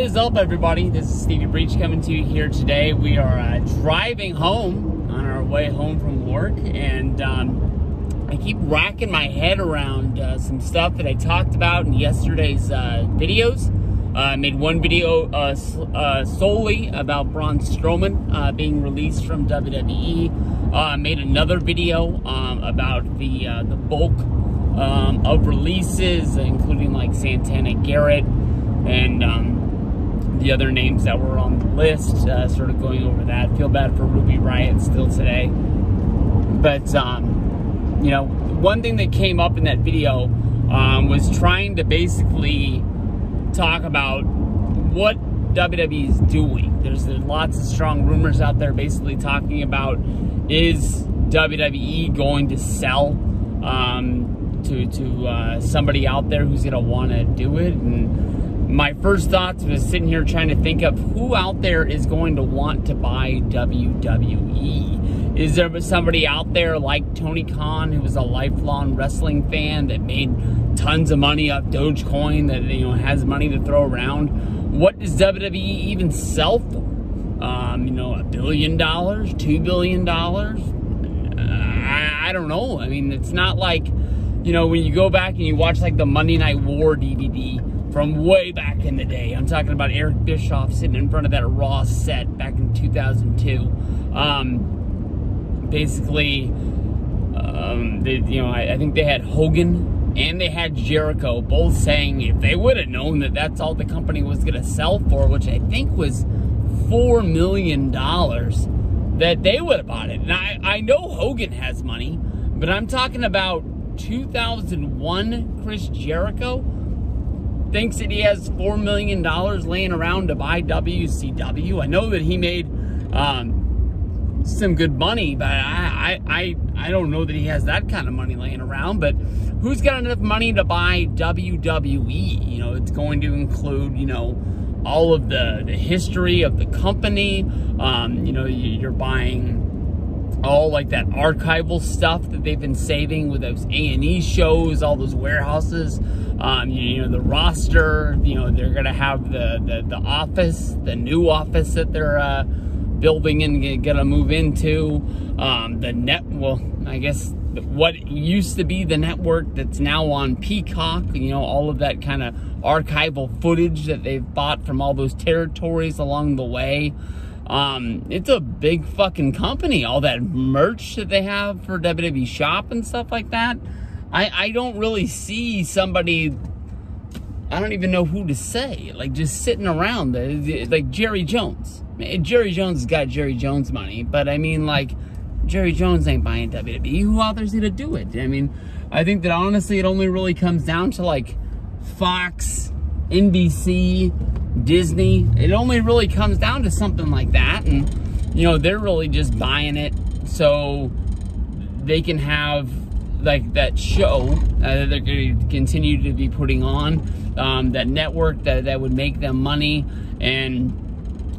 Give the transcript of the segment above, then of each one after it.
is up, everybody? This is Stevie Breach coming to you here today. We are driving home on our way home from work, and I keep racking my head around some stuff that I talked about in yesterday's videos. I made one video solely about Braun Strowman being released from WWE. I made another video about the bulk of releases, including like Santana Garrett and the other names that were on the list, sort of going over that. Feel bad for Ruby Riott still today. But, you know, one thing that came up in that video was trying to basically talk about what WWE is doing. There's lots of strong rumors out there basically talking about, is WWE going to sell to somebody out there who's going to want to do it? And my first thoughts was sitting here trying to think of who out there is going to want to buy WWE. Is there somebody out there like Tony Khan, who was a lifelong wrestling fan that made tons of money off Dogecoin, that, you know, has money to throw around? What does WWE even sell for? You know, $1 billion, $2 billion? I don't know. I mean, it's not like, you know, when you go back and you watch like the Monday Night War DVD from way back in the day. I'm talking about Eric Bischoff sitting in front of that Raw set back in 2002. Basically, I think they had Hogan and they had Jericho both saying if they would have known that that's all the company was going to sell for, which I think was $4 million, that they would have bought it. And I know Hogan has money, but I'm talking about 2001 Chris Jericho thinks that he has $4 million laying around to buy WCW. I know that he made some good money, but I don't know that he has that kind of money laying around. But who's got enough money to buy WWE? You know, it's going to include, you know, all of the history of the company. You know, you're buying all like that archival stuff that they've been saving with those A&E shows, all those warehouses. You know, the roster, you know, they're going to have the office, the new office that they're building and going to move into. Well, I guess what used to be the network that's now on Peacock, you know, all of that kind of archival footage that they've bought from all those territories along the way. It's a big fucking company. All that merch that they have for WWE Shop and stuff like that. I don't really see somebody, I don't even know who to say, like just sitting around, like Jerry Jones. Jerry Jones has got Jerry Jones money, but I mean, like, Jerry Jones ain't buying WWE. Who out there's gonna do it? I mean, I think that honestly it only really comes down to like Fox, NBC, Disney. It only really comes down to something like that, and you know, they're really just buying it so they can have like that show that they're going to continue to be putting on, that network that would make them money, and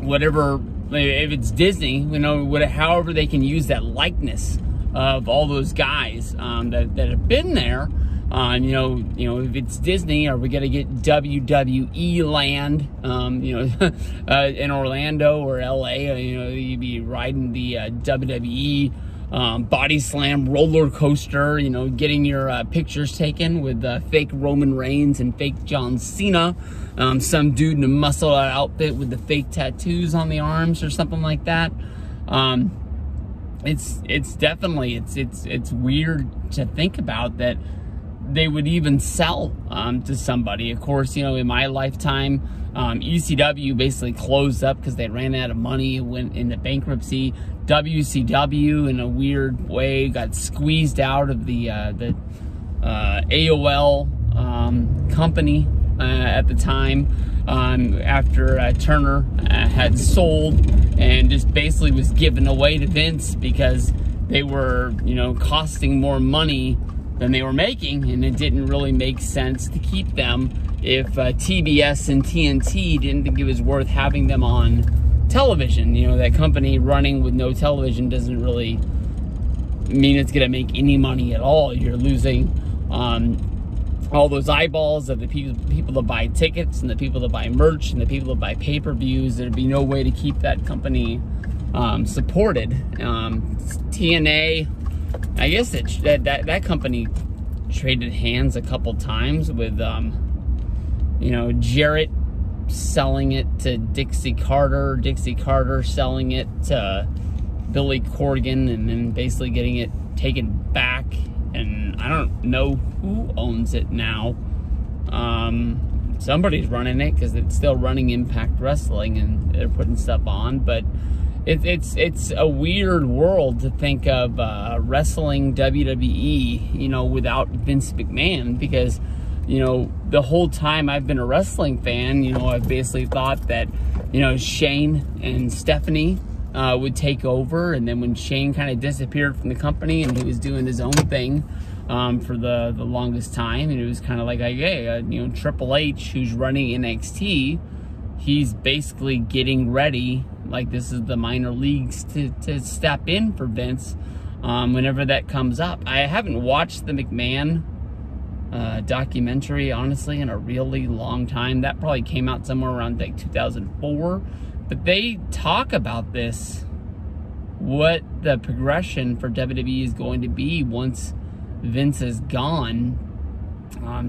whatever, if it's Disney, you know, however they can use that likeness of all those guys that have been there. You know, if it's Disney, are we gonna get WWE Land, you know, in Orlando or LA? You know, you'd be riding the WWE body slam roller coaster, you know, getting your pictures taken with fake Roman Reigns and fake John Cena, some dude in a muscle outfit with the fake tattoos on the arms or something like that. It's definitely, it's weird to think about that they would even sell to somebody. Of course, you know, in my lifetime, ECW basically closed up because they ran out of money, went into bankruptcy. WCW, in a weird way, got squeezed out of the AOL company at the time, after Turner had sold and just basically was given away to Vince because they were, you know, costing more money than they were making, and it didn't really make sense to keep them if TBS and TNT didn't think it was worth having them on television. You know, that company running with no television doesn't really mean it's going to make any money at all. You're losing all those eyeballs of the people that buy tickets and the people that buy merch and the people that buy pay-per-views. There'd be no way to keep that company supported. TNA, I guess that company traded hands a couple times with, you know, Jarrett selling it to Dixie Carter selling it to Billy Corgan, and then basically getting it taken back. And I don't know who owns it now. Somebody's running it because it's still running Impact Wrestling and they're putting stuff on. But it's a weird world to think of wrestling WWE, you know, without Vince McMahon, because, you know, the whole time I've been a wrestling fan, you know, I've basically thought that, you know, Shane and Stephanie would take over. And then when Shane kind of disappeared from the company and he was doing his own thing for the longest time, and it was kind of like, hey, you know, Triple H, who's running NXT, he's basically getting ready, like this is the minor leagues, to step in for Vince whenever that comes up. I haven't watched the McMahon documentary, honestly, in a really long time. That probably came out somewhere around like 2004. But they talk about this, what the progression for WWE is going to be once Vince is gone.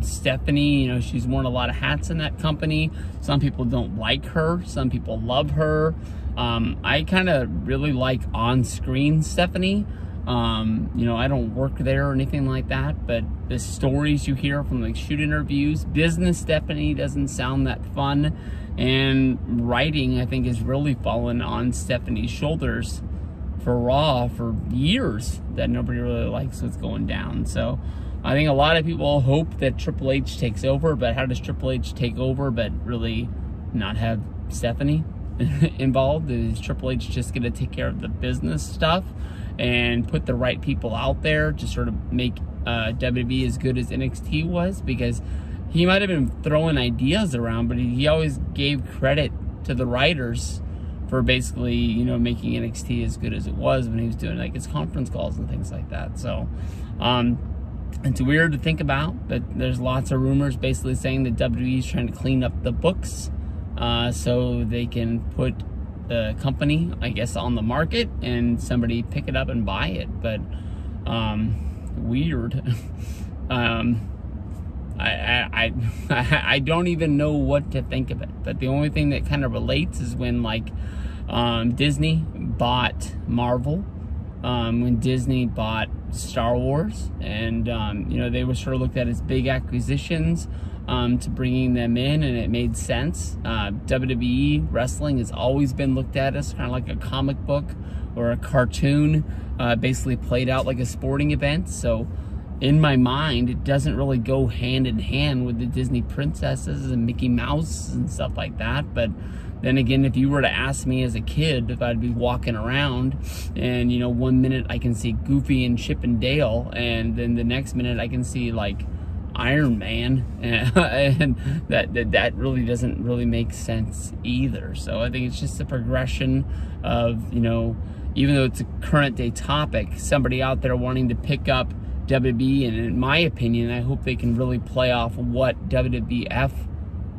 Stephanie, you know, she's worn a lot of hats in that company. Some people don't like her. Some people love her. I kind of really like on-screen Stephanie. You know, I don't work there or anything like that, but the stories you hear from like shoot interviews, business Stephanie doesn't sound that fun. And writing, I think, has really fallen on Stephanie's shoulders for Raw for years, that nobody really likes what's going down. So I think a lot of people hope that Triple H takes over, but how does Triple H take over but really not have Stephanie involved? Is Triple H just going to take care of the business stuff and put the right people out there to sort of make WWE as good as NXT was? Because he might have been throwing ideas around, but he always gave credit to the writers for basically, you know, making NXT as good as it was when he was doing like his conference calls and things like that. So it's weird to think about, but there's lots of rumors basically saying that WWE is trying to clean up the books so they can put the company, I guess, on the market and somebody pick it up and buy it. But weird. I don't even know what to think of it. But the only thing that kind of relates is when, like, Disney bought Marvel, when Disney bought Star Wars, and you know, they were sort of looked at as big acquisitions to bringing them in, and it made sense. WWE wrestling has always been looked at as kind of like a comic book or a cartoon, basically played out like a sporting event. So in my mind, it doesn't really go hand in hand with the Disney princesses and Mickey Mouse and stuff like that. But then again, if you were to ask me as a kid if I'd be walking around and, you know, one minute I can see Goofy and Chip and Dale, and then the next minute I can see like Iron Man, and that really doesn't really make sense either. So I think it's just a progression of, you know, even though it's a current day topic, somebody out there wanting to pick up WWE, and in my opinion, I hope they can really play off what WWF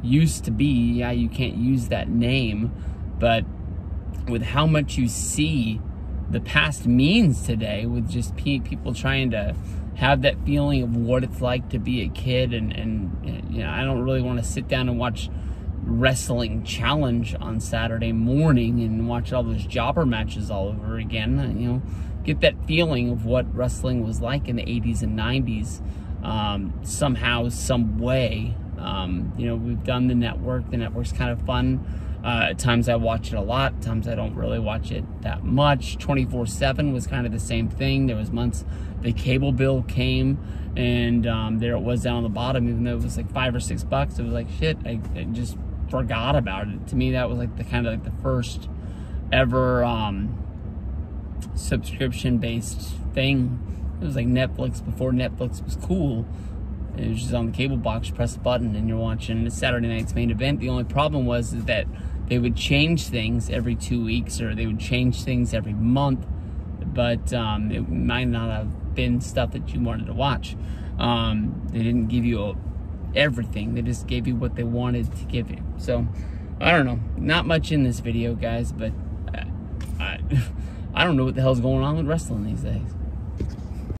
used to be. Yeah, you can't use that name, but with how much you see the past means today, with just people trying to have that feeling of what it's like to be a kid, and you know, I don't really want to sit down and watch Wrestling Challenge on Saturday morning and watch all those jobber matches all over again. You know, get that feeling of what wrestling was like in the 80s and 90s, somehow, some way. You know, we've done the network. The network's kind of fun. At times I watch it a lot. At times I don't really watch it that much. 24/7 was kind of the same thing. There was months the cable bill came, and there it was down on the bottom, even though it was like $5 or $6. It was like, shit, I just forgot about it. To me, that was like the kind of like the first ever subscription-based thing. It was like Netflix before Netflix was cool. It was just on the cable box, you press a button, and you're watching the Saturday Night's Main Event. The only problem was that they would change things every 2 weeks, or they would change things every month, but it might not have been stuff that you wanted to watch. They didn't give you everything. They just gave you what they wanted to give you. So, I don't know. Not much in this video, guys, but I don't know what the hell's going on with wrestling these days.